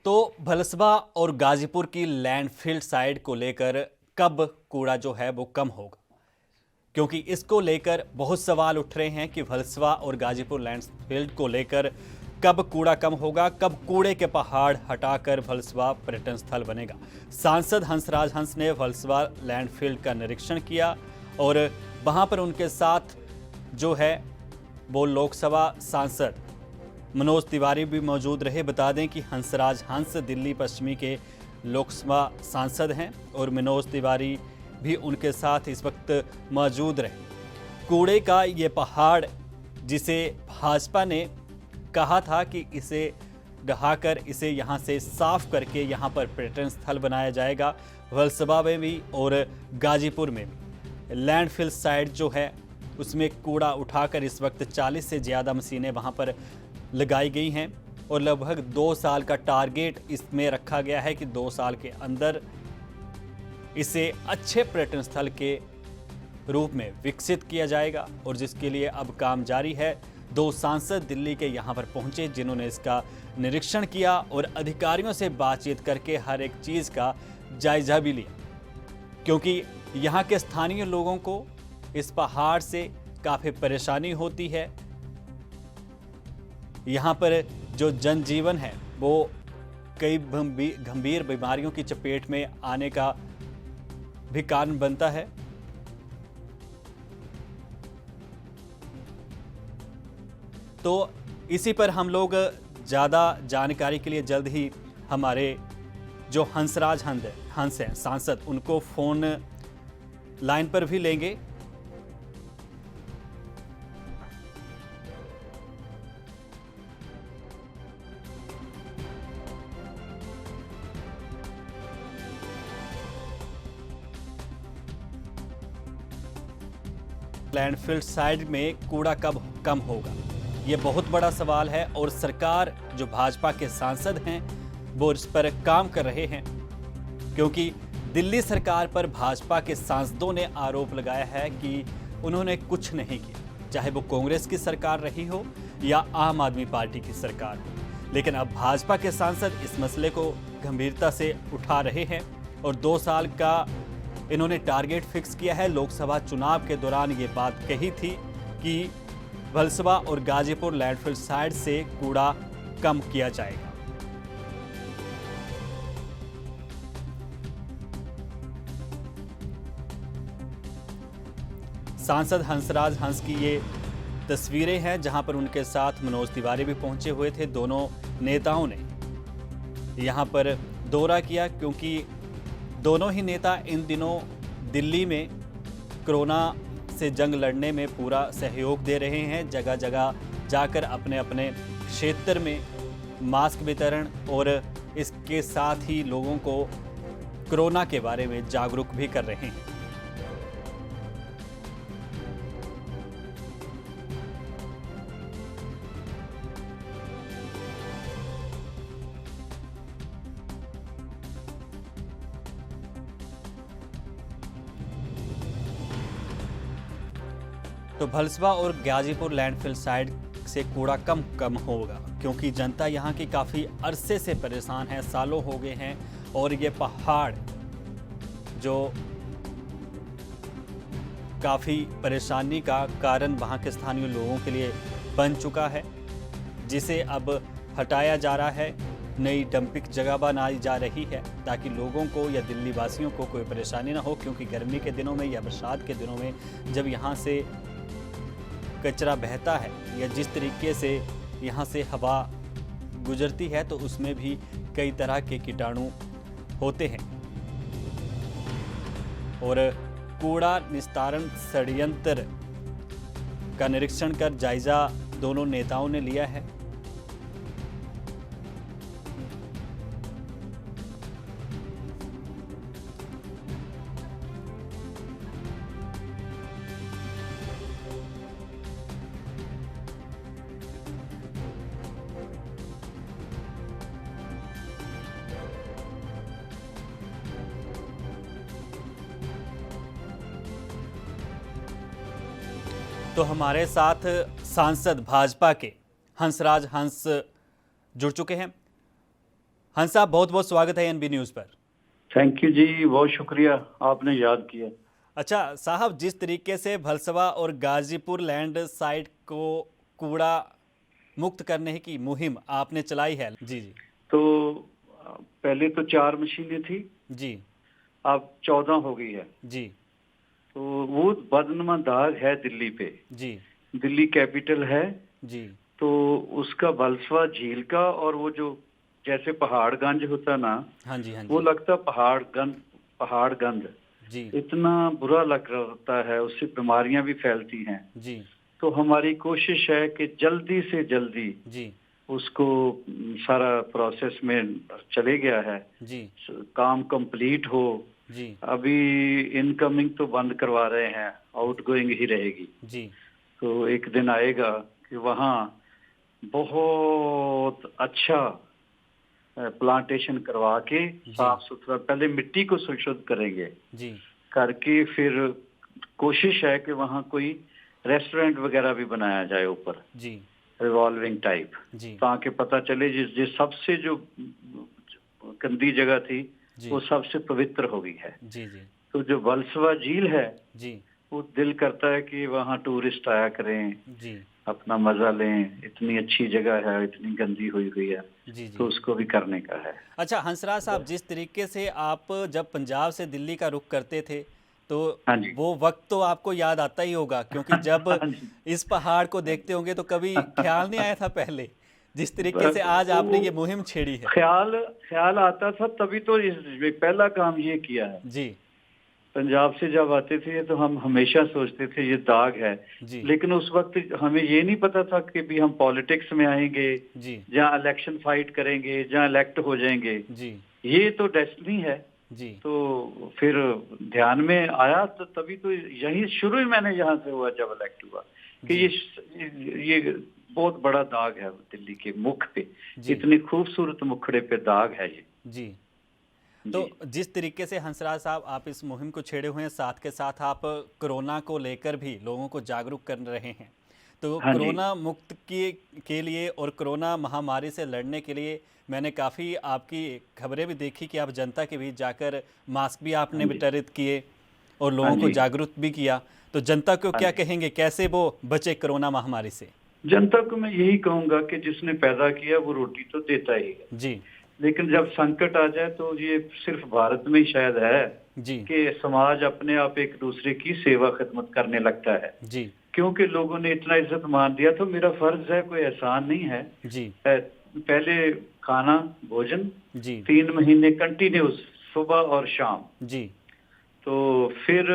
तो भलसवा और गाजीपुर की लैंडफिल साइट को लेकर कब कूड़ा जो है वो कम होगा, क्योंकि इसको लेकर बहुत सवाल उठ रहे हैं कि भलसवा और गाजीपुर लैंडफिल को लेकर कब कूड़ा कम होगा, कब कूड़े के पहाड़ हटाकर भलसवा पर्यटन स्थल बनेगा। सांसद हंसराज हंस ने भलसवा लैंडफिल का निरीक्षण किया और वहां पर उनके साथ जो है वो लोकसभा सांसद मनोज तिवारी भी मौजूद रहे। बता दें कि हंसराज हंस दिल्ली पश्चिमी के लोकसभा सांसद हैं और मनोज तिवारी भी उनके साथ इस वक्त मौजूद रहे। कूड़े का ये पहाड़ जिसे भाजपा ने कहा था कि इसे ढहाकर इसे यहाँ से साफ करके यहाँ पर पर्यटन स्थल बनाया जाएगा, भलसवा में भी और गाजीपुर में भी लैंडफिल साइट जो है उसमें कूड़ा उठाकर इस वक्त 40 से ज़्यादा मशीनें वहाँ पर लगाई गई हैं और लगभग 2 साल का टारगेट इसमें रखा गया है कि 2 साल के अंदर इसे अच्छे पर्यटन स्थल के रूप में विकसित किया जाएगा और जिसके लिए अब काम जारी है। 2 सांसद दिल्ली के यहाँ पर पहुँचे जिन्होंने इसका निरीक्षण किया और अधिकारियों से बातचीत करके हर एक चीज़ का जायजा भी लिया, क्योंकि यहाँ के स्थानीय लोगों को इस पहाड़ से काफ़ी परेशानी होती है। यहाँ पर जो जनजीवन है वो कई गंभीर बीमारियों की चपेट में आने का भी कारण बनता है। तो इसी पर हम लोग ज़्यादा जानकारी के लिए जल्द ही हमारे जो हंसराज हंस हैं सांसद, उनको फ़ोन लाइन पर भी लेंगे। लैंडफिल साइट में कूड़ा कब कम होगा, ये बहुत बड़ा सवाल है और सरकार जो भाजपा के सांसद हैं वो इस पर काम कर रहे हैं, क्योंकि दिल्ली सरकार पर भाजपा के सांसदों ने आरोप लगाया है कि उन्होंने कुछ नहीं किया, चाहे वो कांग्रेस की सरकार रही हो या आम आदमी पार्टी की सरकार हो। लेकिन अब भाजपा के सांसद इस मसले को गंभीरता से उठा रहे हैं और 2 साल का इन्होंने टारगेट फिक्स किया है। लोकसभा चुनाव के दौरान ये बात कही थी कि भलसवा और गाजीपुर लैंडफिल साइट से कूड़ा कम किया जाएगा। सांसद हंसराज हंस की ये तस्वीरें हैं जहां पर उनके साथ मनोज तिवारी भी पहुंचे हुए थे। दोनों नेताओं ने यहां पर दौरा किया, क्योंकि दोनों ही नेता इन दिनों दिल्ली में कोरोना से जंग लड़ने में पूरा सहयोग दे रहे हैं। जगह जगह जाकर अपने अपने क्षेत्र में मास्क वितरण और इसके साथ ही लोगों को कोरोना के बारे में जागरूक भी कर रहे हैं। तो भलसवा और गाजीपुर लैंडफिल साइट से कूड़ा कम होगा, क्योंकि जनता यहाँ की काफ़ी अरसे से परेशान है, सालों हो गए हैं और ये पहाड़ जो काफ़ी परेशानी का कारण वहाँ के स्थानीय लोगों के लिए बन चुका है, जिसे अब हटाया जा रहा है। नई डंपिंग जगह बनाई जा रही है ताकि लोगों को या दिल्ली वासियों को कोई परेशानी ना हो, क्योंकि गर्मी के दिनों में या बरसात के दिनों में जब यहाँ से कचरा बहता है या जिस तरीके से यहाँ से हवा गुजरती है तो उसमें भी कई तरह के कीटाणु होते हैं और कूड़ा निस्तारण षड्यंत्र का निरीक्षण कर जायजा दोनों नेताओं ने लिया है। तो हमारे साथ सांसद भाजपा के हंसराज हंस जुड़ चुके हैं। हंस साहब, बहुत बहुत स्वागत है एनबी न्यूज़ पर। थैंक यू जी, बहुत शुक्रिया, आपने याद किया। अच्छा साहब, जिस तरीके से भलसवा और गाजीपुर लैंड साइट को कूड़ा मुक्त करने की मुहिम आपने चलाई है। जी जी। तो पहले तो 4 मशीनें थी, जी अब 14 हो गई है। जी तो वो बदनुमा दाग है दिल्ली पे, जी दिल्ली कैपिटल है। जी तो उसका भलसवा झील का, और वो जो जैसे पहाड़गंज होता ना, हाँ जी हाँ वो जी लगता पहाड़गंज जी इतना बुरा लग रहा है, उससे बीमारियां भी फैलती हैं। जी तो हमारी कोशिश है कि जल्दी से जल्दी जी उसको सारा प्रोसेस में चले गया है, जी काम कंप्लीट हो। जी अभी इनकमिंग तो बंद करवा रहे हैं, आउटगोइंग ही रहेगी। जी तो एक दिन आएगा कि वहाँ बहुत अच्छा प्लांटेशन करवा के जी साफ सुथरा पहले मिट्टी को शुद्ध करेंगे, जी करके फिर कोशिश है कि वहाँ कोई रेस्टोरेंट वगैरह भी बनाया जाए ऊपर, जी रिवॉल्विंग टाइप, जी ताकि पता चले जिस जिस सबसे जो गंदी जगह थी जी वो सबसे पवित्र हो गई है। जी जी तो जो भलसवा झील है, जी वो दिल करता है कि वहाँ टूरिस्ट आया करें, जी अपना मजा लें। इतनी अच्छी जगह है, इतनी गंदी हुई हुई है, जी तो जी। उसको भी करने का है। अच्छा हंसराज साहब, जिस तरीके से आप जब पंजाब से दिल्ली का रुख करते थे तो हाँ जी। वो वक्त तो आपको याद आता ही होगा, क्योंकि जब हाँ जी। इस पहाड़ को देखते होंगे तो कभी ख्याल नहीं आया था पहले, जिस तरीके से आज आपने वो ये मुहिम छेड़ी है। ख्याल ख्याल आता था, तभी तो पहला काम ये किया है। जी पंजाब से जब आते थे तो हम हमेशा सोचते थे ये दाग है, जी लेकिन उस वक्त हमें ये नहीं पता था कि भी हम पॉलिटिक्स में आएंगे, जी जहाँ इलेक्शन फाइट करेंगे, जहाँ इलेक्ट हो जाएंगे। जी ये तो डेस्टिनी है। जी तो फिर ध्यान में आया, तो तभी तो यही शुरू ही मैंने यहाँ से हुआ जब इलेक्ट हुआ कि जी ये बहुत बड़ा दाग है दिल्ली के मुख पे, जी इतनी खूबसूरत मुखड़े पे दाग है ये। जी। तो जी। जिस तरीके से हंसराज साहब आप इस मुहिम को छेड़े हुए हैं, साथ के साथ आप कोरोना को लेकर भी लोगों को जागरूक कर रहे हैं, तो हाँ जी। कोरोना मुक्त के लिए और कोरोना महामारी से लड़ने के लिए मैंने काफ़ी आपकी खबरें भी देखी कि आप जनता के बीच जाकर मास्क भी आपने हाँ जी। वितरित किए और हाँ लोगों को जी। जागरूक भी किया। तो जनता को हाँ क्या जी। कहेंगे, कैसे वो बचे कोरोना महामारी से? जनता को मैं यही कहूंगा कि जिसने पैदा किया वो रोटी तो देता ही है, जी लेकिन जब संकट आ जाए तो ये सिर्फ भारत में ही शायद है जी कि समाज अपने आप एक दूसरे की सेवा खिदमत करने लगता है। जी क्योंकि लोगों ने इतना इज्जत मान दिया, तो मेरा फर्ज है, कोई एहसान नहीं है। जी पहले खाना भोजन जी 3 महीने कंटिन्यूस, सुबह और शाम। जी तो फिर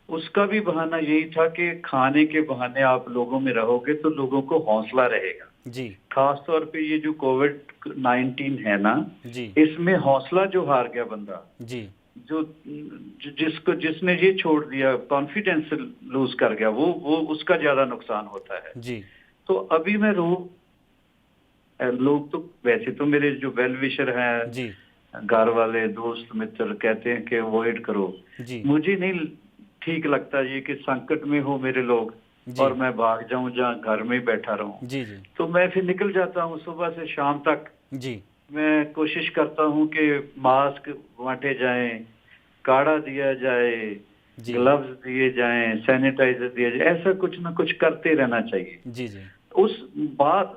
उसका भी बहाना यही था कि खाने के बहाने आप लोगों में रहोगे तो लोगों को हौसला रहेगा। जी खास तौर पे ये जो कोविड-19 है ना, जी इसमें हौसला जो हार गया बंदा, जी जिसने ये छोड़ दिया, कॉन्फिडेंस लूज कर गया, वो उसका ज्यादा नुकसान होता है। जी तो अभी मैं लोग तो वैसे तो मेरे जो वेल विशर हैं, जी घर वाले, दोस्त मित्र कहते हैं कि अवॉइड करो। जी मुझे नहीं ठीक लगता ये कि संकट में हो मेरे लोग जी और मैं भाग जाऊं, जहाँ घर में ही बैठा रहूं। जी जी तो मैं फिर निकल जाता हूँ सुबह से शाम तक। जी मैं कोशिश करता हूँ कि मास्क बांटे जाएं, काढ़ा दिया जाए, जी ग्लव्स दिए जाएं, सैनिटाइजर दिया जाए, ऐसा कुछ ना कुछ करते रहना चाहिए। जी जी उस बात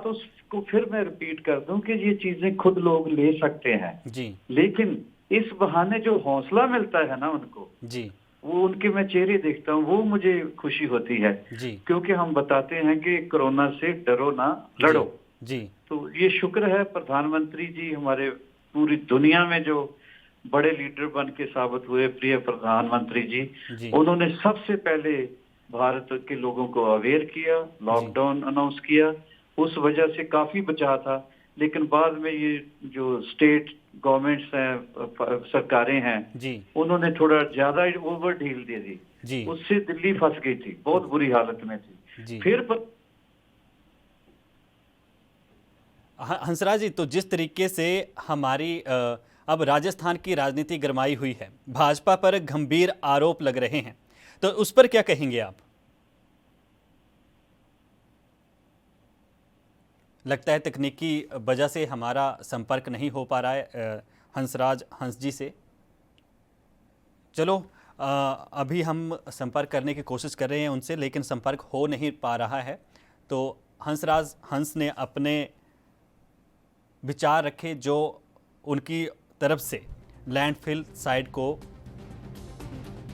उसको फिर मैं रिपीट कर दूं कि ये चीजें खुद लोग ले सकते हैं, जी लेकिन इस बहाने जो हौसला मिलता है ना उनको, जी वो उनके मैं चेहरे देखता हूँ, वो मुझे खुशी होती है। जी क्योंकि हम बताते हैं कि कोरोना से डरो ना, जी लड़ो। जी तो ये शुक्र है प्रधानमंत्री जी हमारे, पूरी दुनिया में जो बड़े लीडर बन के साबित हुए, प्रिय प्रधानमंत्री जी, जी उन्होंने सबसे पहले भारत के लोगों को अवेयर किया, जी लॉकडाउन अनाउंस किया। उस वजह से काफी बचा था, लेकिन बाद में ये जो स्टेट गवर्नमेंट्स हैं, सरकारें हैं, जी उन्होंने थोड़ा ज्यादा ओवर ढील दे दी। जी उससे दिल्ली फंस गई थी, बहुत बुरी हालत में थी। जी फिर हंसराज जी, तो जिस तरीके से हमारी अब राजस्थान की राजनीति गरमाई हुई है, भाजपा पर गंभीर आरोप लग रहे हैं, तो उस पर क्या कहेंगे आप? लगता है तकनीकी वजह से हमारा संपर्क नहीं हो पा रहा है हंसराज हंस जी से। चलो अभी हम संपर्क करने की कोशिश कर रहे हैं उनसे, लेकिन संपर्क हो नहीं पा रहा है। तो हंसराज हंस ने अपने विचार रखे जो उनकी तरफ से लैंडफिल साइट को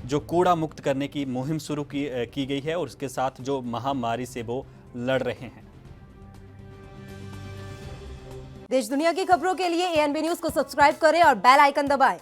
जो कूड़ा मुक्त करने की मुहिम शुरू की गई है और उसके साथ जो महामारी से वो लड़ रहे हैं। देश दुनिया की खबरों के लिए ANB न्यूज को सब्सक्राइब करें और बेल आइकन दबाएं।